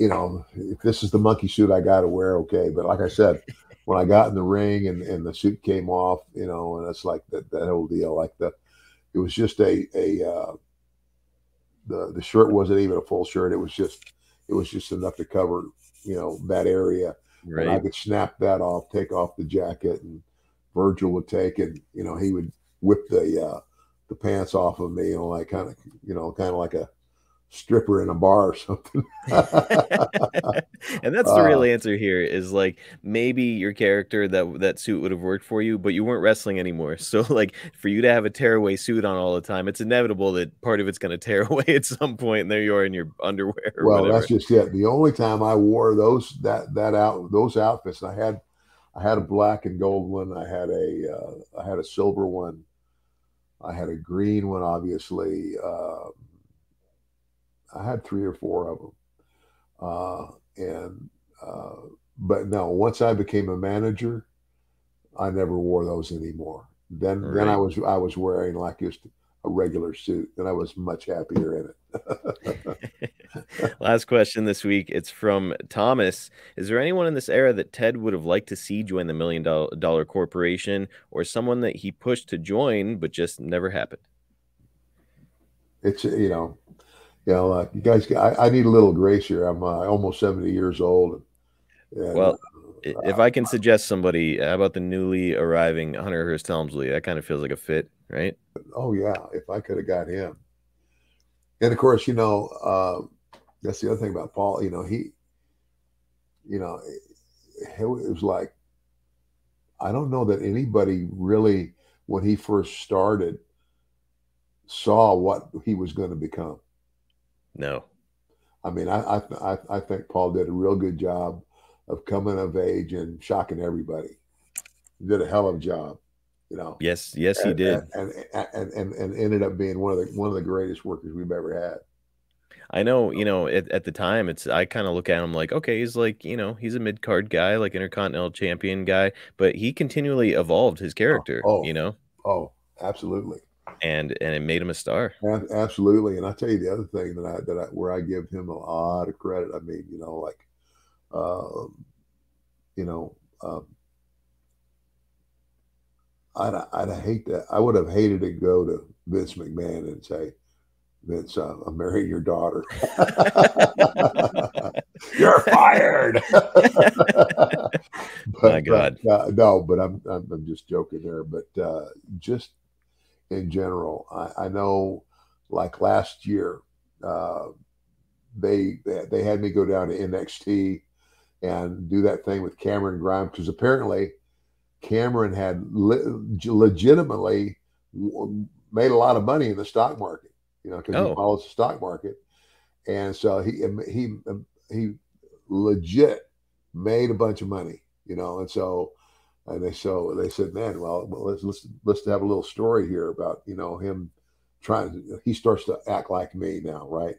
if this is the monkey suit I got to wear, okay. But like I said, when I got in the ring and the suit came off, and it's like that whole deal, like it was just the shirt wasn't even a full shirt. It was just enough to cover, that area. Right. And I could snap that off, take off the jacket, and Virgil would take it. He would whip the pants off of me, like kind of like a stripper in a bar or something. And that's the real answer here is like maybe your character that suit would have worked for you, but you weren't wrestling anymore. So like for you to have a tearaway suit on all the time, it's inevitable that part of it's going to tear away at some point, and there you are in your underwear or Well, whatever. that's just it. The only time I wore those outfits, I had a black and gold one. I had a silver one. I had a green one, obviously. I had 3 or 4 of them. And but no, once I became a manager, I never wore those anymore. Then Right. I was wearing like just a regular suit, and I was much happier in it. Last question this week. It's from Thomas. Is there anyone in this era that Ted would have liked to see join the $1 million corporation, or someone that he pushed to join but just never happened? It's you guys, I need a little grace here. I'm almost 70 years old. And, Well, if I can suggest somebody, how about the newly arriving Hunter Hearst Helmsley? That kind of feels like a fit, right? oh yeah, if I could have got him. And of course, that's the other thing about Paul. It was like, I don't know that anybody really, when he first started, saw what he was going to become. No. I mean, I think Paul did a real good job of coming of age and shocking everybody. He did a hell of a job, Yes, he did. and ended up being one of the greatest workers we've ever had. I know, at the time, I kind of look at him like, okay, he's like, he's a mid-card guy, like Intercontinental Champion guy, but he continually evolved his character, Oh, absolutely. and it made him a star. Absolutely. And I tell you the other thing where I give him a lot of credit. I mean, I would have hated to go to Vince McMahon and say, Vince, I'm marrying your daughter. You're fired. My God. No, but I'm just joking there. But just in general, I know, like last year, they had me go down to NXT and do that thing with Cameron Grimes, because apparently Cameron had legitimately made a lot of money in the stock market, because he follows the stock market, and so he legit made a bunch of money, and so they said, man, well, let's have a little story here about him he starts to act like me now, right?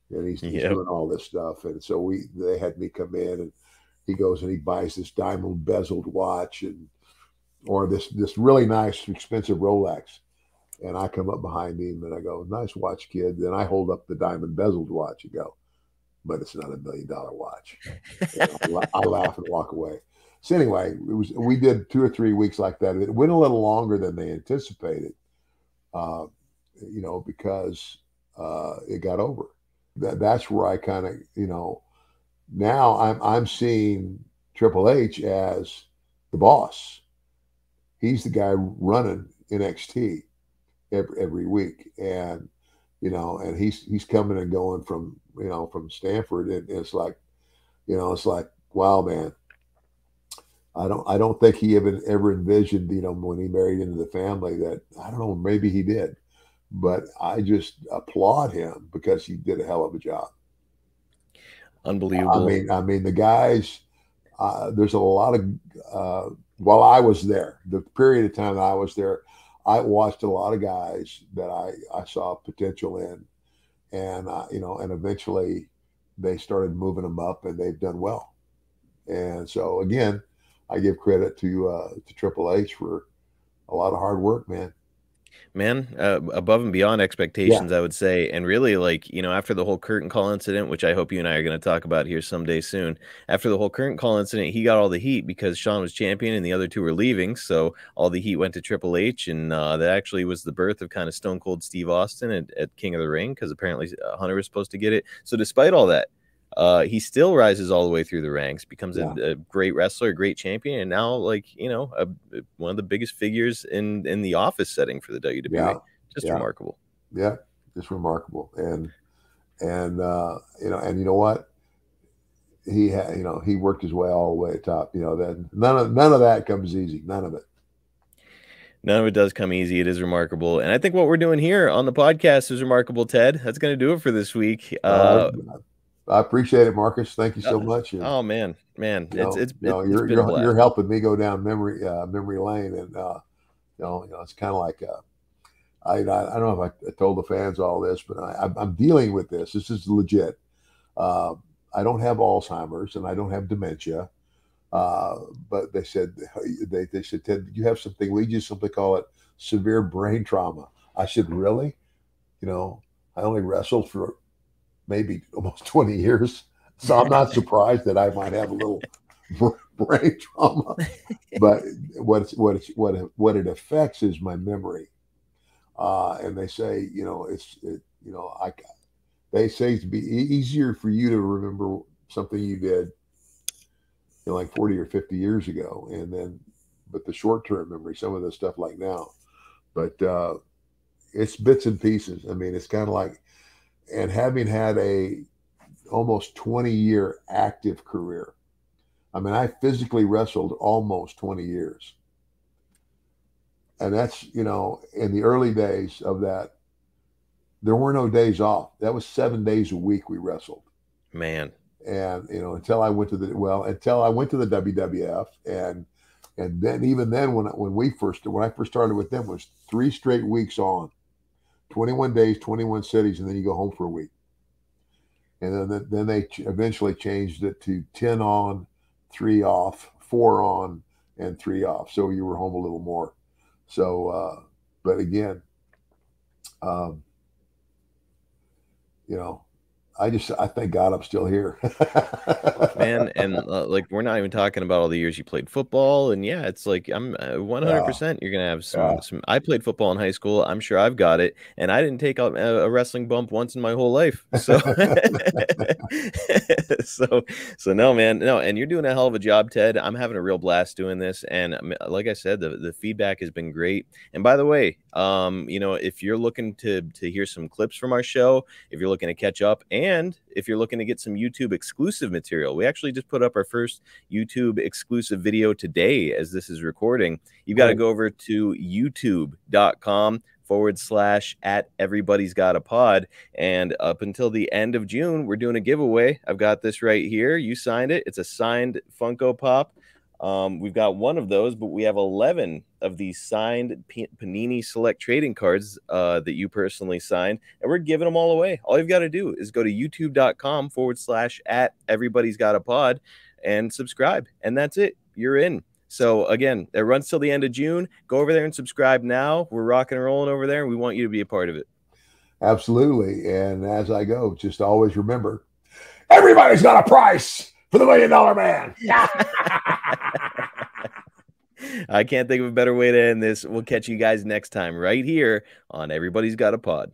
And he's doing all this stuff, and so they had me come in, and he goes and he buys this diamond bezeled watch or this really nice expensive Rolex. And I come up behind him and I go, nice watch, kid. Then I hold up the diamond bezeled watch and go, but it's not $1 million watch. I laugh and walk away. So anyway, we did 2 or 3 weeks like that. It went a little longer than they anticipated, because it got over. That's where I kind of, now I'm seeing Triple H as the boss. He's the guy running NXT every week, and and he's coming and going from Stanford, and it's like, wow, man. I don't think he ever envisioned, when he married into the family, that, I don't know, maybe he did, but I just applaud him because he did a hell of a job. Unbelievable. I mean, the guys. There's a lot of. While I was there, the period of time that I was there, I watched a lot of guys that I saw potential in, and and eventually they started moving them up, and they've done well. And so again, I give credit to Triple H for a lot of hard work, man. Above and beyond expectations, I would say. And really, like, after the whole curtain call incident, which I hope you and I are going to talk about here someday soon, after the whole curtain call incident, he got all the heat because Shawn was champion and the other two were leaving. So all the heat went to Triple H. And that actually was the birth of kind of Stone Cold Steve Austin at King of the Ring, because apparently Hunter was supposed to get it. So despite all that, he still rises all the way through the ranks, becomes a great wrestler, a great champion, and now, like, one of the biggest figures in the office setting for the WWE. Just remarkable. Yeah, just remarkable. And And and you know what? He had, he worked his way all the way to the top. Then none of that comes easy. None of it. None of it does come easy. It is remarkable. And I think what we're doing here on the podcast is remarkable, Ted. That's going to do it for this week. I appreciate it, Marcus. Thank you so much. And, oh man, it's been a blast. You're helping me go down memory lane, and it's kind of like I don't know if I told the fans all this, but I'm dealing with this. This is legit. I don't have Alzheimer's and I don't have dementia. But they said, Ted, you have something, we just simply call it severe brain trauma. I said, really? I only wrestled for maybe almost 20 years. So I'm not surprised that I might have a little brain trauma, but what it affects is my memory. And they say, they say it's to be easier for you to remember something you did like 40 or 50 years ago. But the short-term memory, some of the stuff like now, but it's bits and pieces. I mean, it's kind of like, and having had a almost 20-year active career, I mean, I physically wrestled almost 20 years. And that's, in the early days of that, there were no days off. That was 7 days a week we wrestled. Man. And, until I went to the WWF, and then even then when I first started with them was 3 straight weeks on, 21 days, 21 cities, and then you go home for a week. And then they eventually changed it to 10 on, 3 off, 4 on, and 3 off. So you were home a little more. So, but again, I thank God I'm still here. Man, and like we're not even talking about all the years you played football, and yeah, it's like I'm 100%. You're gonna have some. I played football in high school. I'm sure I've got it, and I didn't take a wrestling bump once in my whole life. So, so no, man, no. And you're doing a hell of a job, Ted. I'm having a real blast doing this, and like I said, the feedback has been great. And by the way, if you're looking to hear some clips from our show, if you're looking to catch up, and if you're looking to get some YouTube exclusive material, we actually just put up our first YouTube exclusive video today as this is recording. You've got to go over to youtube.com/@everybody's-got-a-pod. And up until the end of June, we're doing a giveaway. I've got this right here. You signed it. It's a signed Funko Pop. We've got one of those, but we have 11 of these signed Panini Select trading cards that you personally signed, and we're giving them all away. All you've got to do is go to youtube.com/@everybody's-got-a-pod and subscribe, and that's it. You're in. So again, it runs till the end of June. Go over there and subscribe now. We're rocking and rolling over there, and we want you to be a part of it. Absolutely. And as I go, just always remember, everybody's got a price for the $1 Million Man. I can't think of a better way to end this. We'll catch you guys next time right here on Everybody's Got a Pod.